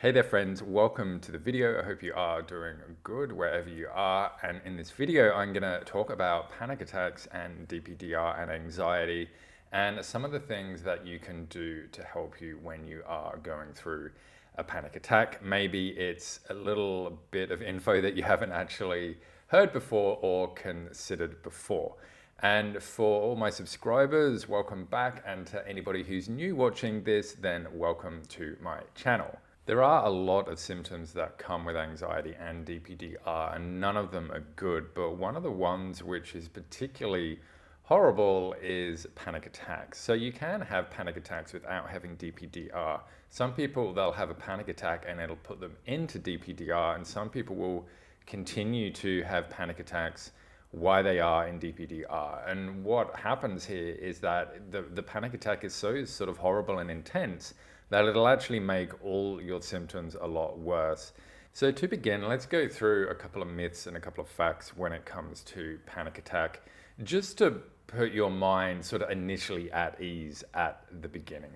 Hey there friends, welcome to the video. I hope you are doing good wherever you are. And in this video, I'm gonna talk about panic attacks and DPDR and anxiety and some of the things that you can do to help you when you are going through a panic attack. Maybe it's a little bit of info that you haven't actually heard before or considered before. And for all my subscribers, welcome back. And to anybody who's new watching this, then welcome to my channel. There are a lot of symptoms that come with anxiety and DPDR, and none of them are good. But one of the ones which is particularly horrible is panic attacks. So you can have panic attacks without having DPDR. Some people, they'll have a panic attack and it'll put them into DPDR, and some people will continue to have panic attacks while they are in DPDR. And what happens here is that the panic attack is so sort of horrible and intense that it'll actually make all your symptoms a lot worse. So to begin, let's go through a couple of myths and a couple of facts when it comes to panic attack, just to put your mind sort of initially at ease at the beginning.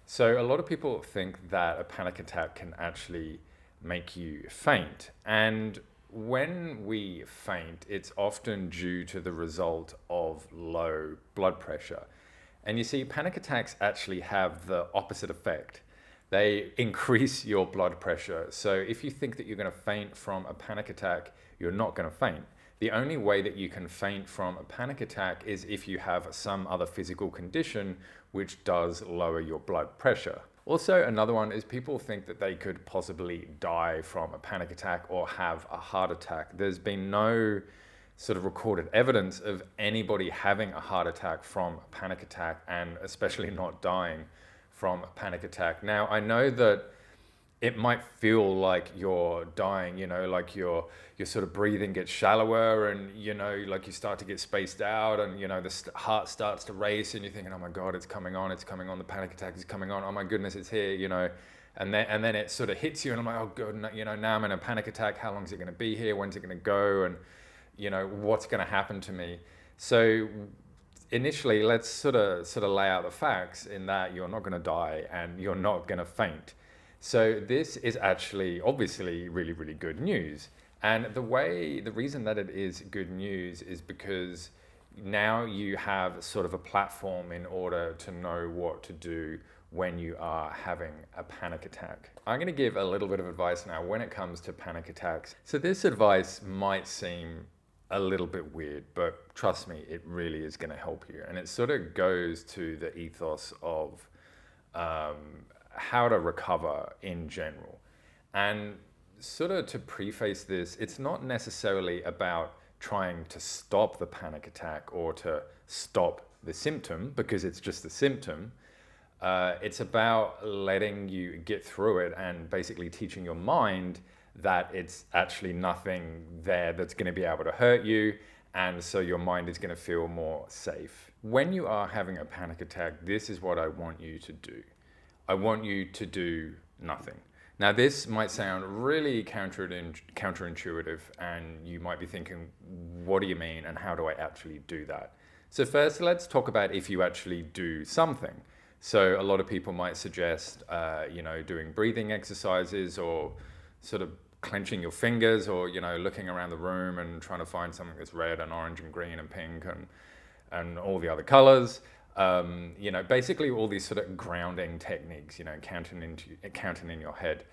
So a lot of people think that a panic attack can actually make you faint. And when we faint, it's often due to the result of low blood pressure. And you see, panic attacks actually have the opposite effect. They increase your blood pressure. So if you think that you're going to faint from a panic attack, you're not going to faint. The only way that you can faint from a panic attack is if you have some other physical condition which does lower your blood pressure. Also, another one is people think that they could possibly die from a panic attack or have a heart attack. There's been no sort of recorded evidence of anybody having a heart attack from a panic attack, and especially not dying from a panic attack. Now, I know that it might feel like you're dying, like your sort of breathing gets shallower, and like you start to get spaced out, and the heart starts to race, and you're thinking, oh my God, it's coming on, the panic attack is coming on, oh my goodness, it's here, and then it sort of hits you, and I'm like, oh God, now I'm in a panic attack. How long is it going to be here? When's it going to go? And what's going to happen to me? So initially, let's sort of lay out the facts in that you're not going to die and you're not going to faint. So this is actually obviously really, really good news. And the reason that it is good news is because now you have sort of a platform in order to know what to do when you are having a panic attack. I'm going to give a little bit of advice now when it comes to panic attacks. So this advice might seem a little bit weird, but trust me, it really is going to help you. And it sort of goes to the ethos of how to recover in general. And sort of to preface this, it's not necessarily about trying to stop the panic attack or to stop the symptom, because it's just a symptom. It's about letting you get through it and basically teaching your mind that it's actually nothing there that's going to be able to hurt you, and so your mind is going to feel more safe. When you are having a panic attack, this is what I want you to do. I want you to do nothing. Now, this might sound really counterintuitive, and you might be thinking, what do you mean, and how do I actually do that? So first, let's talk about if you actually do something. So a lot of people might suggest, doing breathing exercises, or sort of clenching your fingers, or looking around the room and trying to find something that's red and orange and green and pink and all the other colors. Basically all these sort of grounding techniques, counting in your head.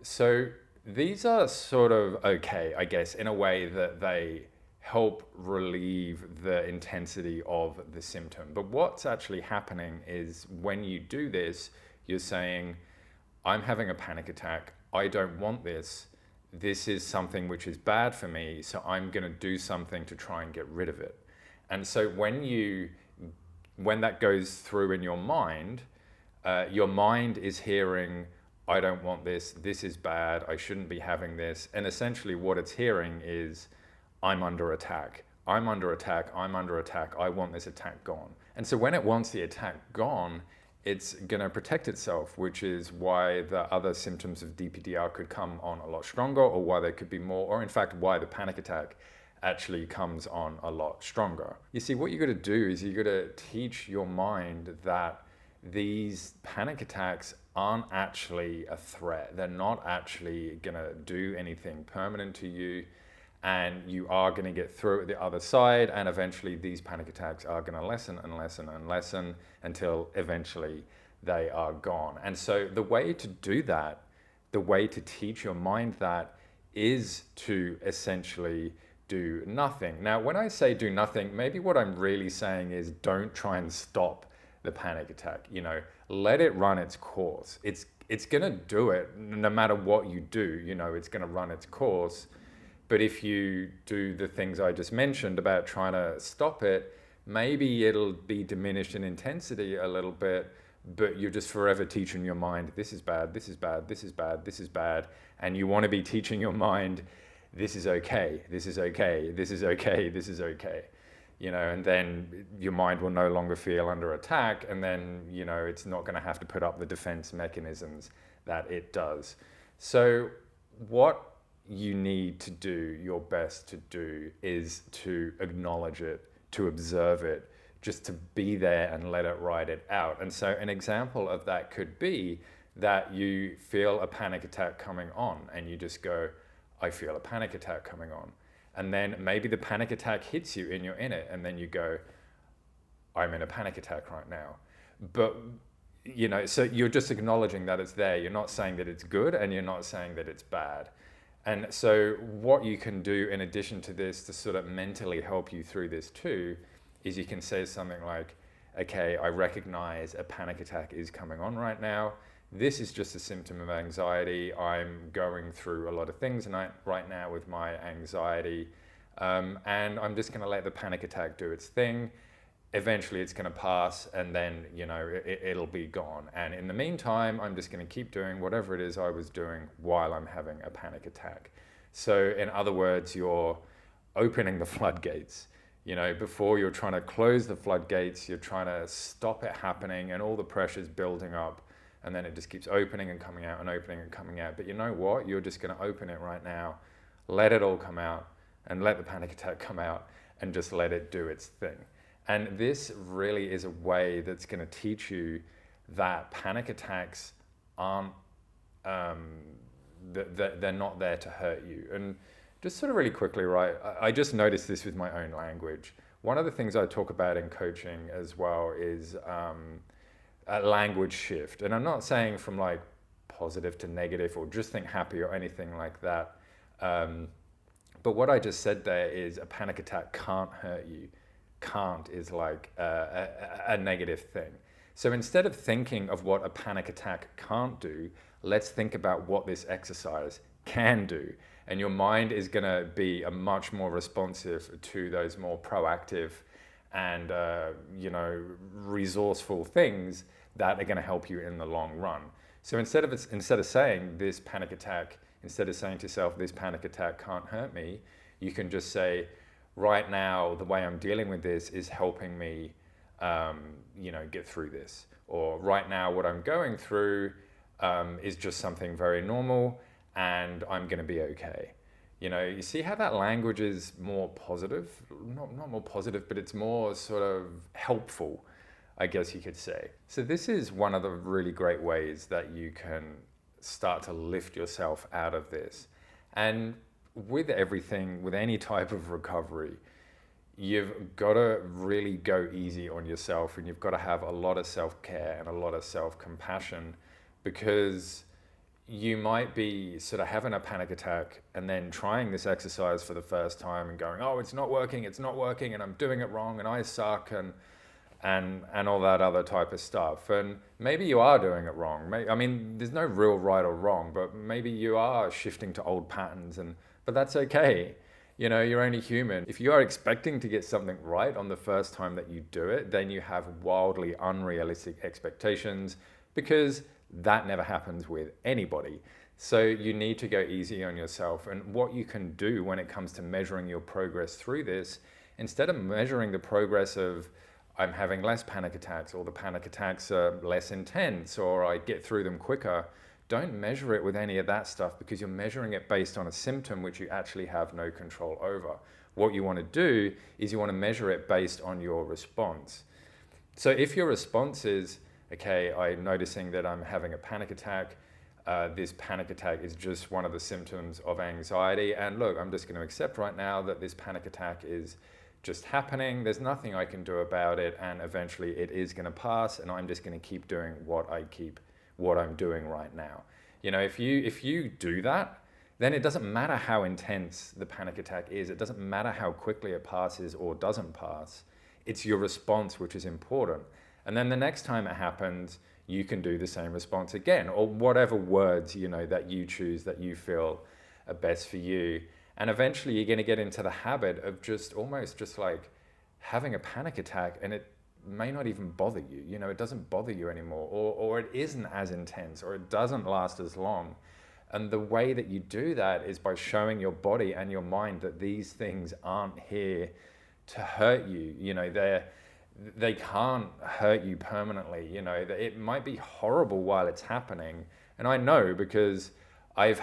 So these are sort of okay, I guess, in a way that they help relieve the intensity of the symptom. But what's actually happening is when you do this, you're saying, I'm having a panic attack. I don't want this. This is something which is bad for me, so I'm going to do something to try and get rid of it. And so when that goes through in your mind is hearing, I don't want this. This is bad. I shouldn't be having this. And essentially what it's hearing is, I'm under attack. I'm under attack. I'm under attack. I want this attack gone. And so when it wants the attack gone, it's going to protect itself, which is why the other symptoms of DPDR could come on a lot stronger, or why there could be more, or in fact, why the panic attack actually comes on a lot stronger. You see, what you got to do is you got to teach your mind that these panic attacks aren't actually a threat. They're not actually going to do anything permanent to you, and you are going to get through it the other side, and eventually these panic attacks are going to lessen and lessen and lessen until eventually they are gone. And so the way to do that, the way to teach your mind that, is to essentially do nothing. Now, when I say do nothing, maybe what I'm really saying is don't try and stop the panic attack. Let it run its course. It's gonna do it no matter what you do. It's gonna run its course. But if you do the things I just mentioned about trying to stop it, maybe it'll be diminished in intensity a little bit, but you're just forever teaching your mind, this is bad, this is bad, this is bad, this is bad. And you want to be teaching your mind, this is okay, this is okay, this is okay, this is okay. And then your mind will no longer feel under attack, and then, it's not going to have to put up the defense mechanisms that it does. So what you need to do your best to do is to acknowledge it, to observe it, just to be there and let it ride it out. And so an example of that could be that you feel a panic attack coming on, and you just go, I feel a panic attack coming on. And then maybe the panic attack hits you and you're in it, and then you go, I'm in a panic attack right now. But, so you're just acknowledging that it's there. You're not saying that it's good, and you're not saying that it's bad. And so what you can do in addition to this to sort of mentally help you through this too, is you can say something like, okay, I recognize a panic attack is coming on right now. This is just a symptom of anxiety. I'm going through a lot of things right now with my anxiety. And I'm just gonna let the panic attack do its thing. Eventually it's gonna pass, and then, it'll be gone. And in the meantime, I'm just gonna keep doing whatever it is I was doing while I'm having a panic attack. So in other words, you're opening the floodgates. Before you're trying to close the floodgates, you're trying to stop it happening, and all the pressure's building up, and then it just keeps opening and coming out and opening and coming out. But you know what? You're just going to open it right now, let it all come out, and let the panic attack come out, and just let it do its thing. And this really is a way that's going to teach you that panic attacks aren't, they're not there to hurt you. And just sort of really quickly, right, I just noticed this with my own language. One of the things I talk about in coaching as well is a language shift. And I'm not saying from like positive to negative or just think happy or anything like that. But what I just said there is a panic attack can't hurt you. Can't is like a negative thing. So instead of thinking of what a panic attack can't do, let's think about what this exercise can do. And your mind is going to be a much more responsive to those more proactive and resourceful things that are going to help you in the long run. So instead of saying this panic attack, instead of saying to yourself, this panic attack can't hurt me, you can just say, right now, the way I'm dealing with this is helping me, get through this. Or right now, what I'm going through is just something very normal, and I'm going to be okay. You see how that language is more positive? Not more positive, but it's more sort of helpful, I guess you could say. So this is one of the really great ways that you can start to lift yourself out of this. And with everything, with any type of recovery, you've got to really go easy on yourself, and you've got to have a lot of self-care and a lot of self-compassion, because you might be sort of having a panic attack and then trying this exercise for the first time and going, oh, it's not working, and I'm doing it wrong, and I suck, and all that other type of stuff. And maybe you are doing it wrong. There's no real right or wrong, but maybe you are shifting to old patterns, but that's okay. You're only human. If you are expecting to get something right on the first time that you do it, then you have wildly unrealistic expectations, because that never happens with anybody. So you need to go easy on yourself. And what you can do when it comes to measuring your progress through this, instead of measuring the progress of I'm having less panic attacks, or the panic attacks are less intense, or I get through them quicker, don't measure it with any of that stuff, because you're measuring it based on a symptom which you actually have no control over. What you want to do is you want to measure it based on your response. So if your response is, okay, I'm noticing that I'm having a panic attack. This panic attack is just one of the symptoms of anxiety. And look, I'm just going to accept right now that this panic attack is just happening. There's nothing I can do about it. And eventually it is going to pass. And I'm just going to keep doing what I'm doing right now. You know, if you do that, then it doesn't matter how intense the panic attack is. It doesn't matter how quickly it passes or doesn't pass. It's your response which is important. And then the next time it happens, you can do the same response again, or whatever words, you know, that you choose that you feel are best for you. And eventually you're going to get into the habit of just almost just like having a panic attack, and it may not even bother you. You know, it doesn't bother you anymore, or it isn't as intense, or it doesn't last as long. And the way that you do that is by showing your body and your mind that these things aren't here to hurt you. You know, they can't hurt you permanently. You know, it might be horrible while it's happening. And I know, because I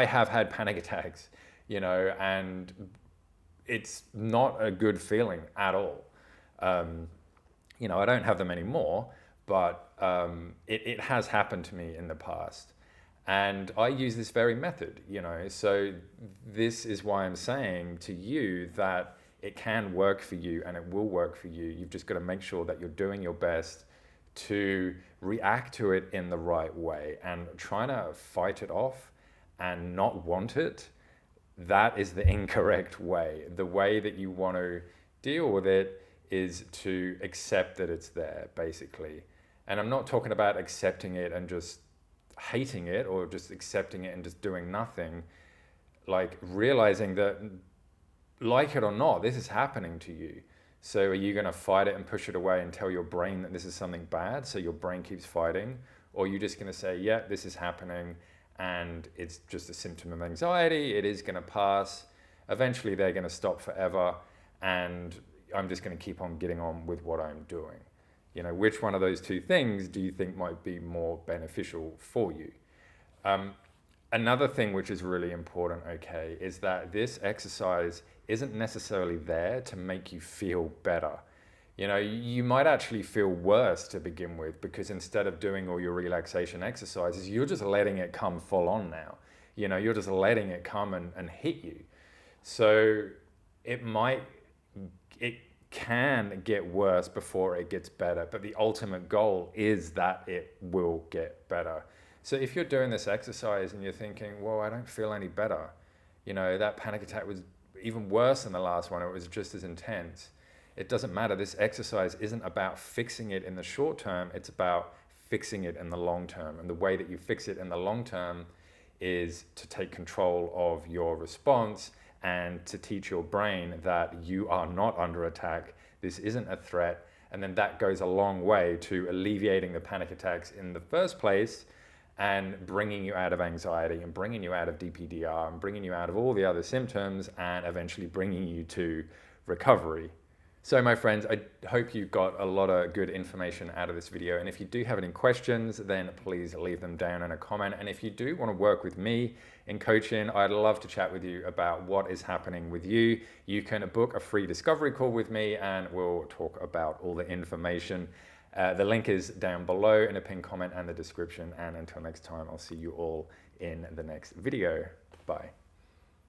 have had panic attacks, you know, and it's not a good feeling at all. You know, I don't have them anymore, but it has happened to me in the past. And I use this very method, you know, so this is why I'm saying to you that it can work for you and it will work for you. You've just got to make sure that you're doing your best to react to it in the right way, and trying to fight it off and not want it. That is the incorrect way. The way that you want to deal with it is to accept that it's there, basically. And I'm not talking about accepting it and just hating it, or just accepting it and just doing nothing. Like realizing that, like it or not, this is happening to you. So are you going to fight it and push it away and tell your brain that this is something bad, so your brain keeps fighting? Or are you just going to say, yeah, this is happening and it's just a symptom of anxiety, it is going to pass, eventually they're going to stop forever, and I'm just going to keep on getting on with what I'm doing? You know, which one of those two things do you think might be more beneficial for you? Another thing which is really important, okay, is that this exercise isn't necessarily there to make you feel better. You know, you might actually feel worse to begin with, because instead of doing all your relaxation exercises, you're just letting it come full on now. You know, you're just letting it come and hit you. So it can get worse before it gets better, but the ultimate goal is that it will get better. So if you're doing this exercise and you're thinking, well, I don't feel any better, you know, that panic attack was even worse than the last one, it was just as intense, it doesn't matter. This exercise isn't about fixing it in the short term, it's about fixing it in the long term. And the way that you fix it in the long term is to take control of your response and to teach your brain that you are not under attack, this isn't a threat. And then that goes a long way to alleviating the panic attacks in the first place, and bringing you out of anxiety, and bringing you out of DPDR, and bringing you out of all the other symptoms, and eventually bringing you to recovery. So my friends, I hope you got a lot of good information out of this video. And if you do have any questions, then please leave them down in a comment. And if you do want to work with me in coaching, I'd love to chat with you about what is happening with you. You can book a free discovery call with me and we'll talk about all the information. The link is down below in a pinned comment and the description. And until next time, I'll see you all in the next video. Bye.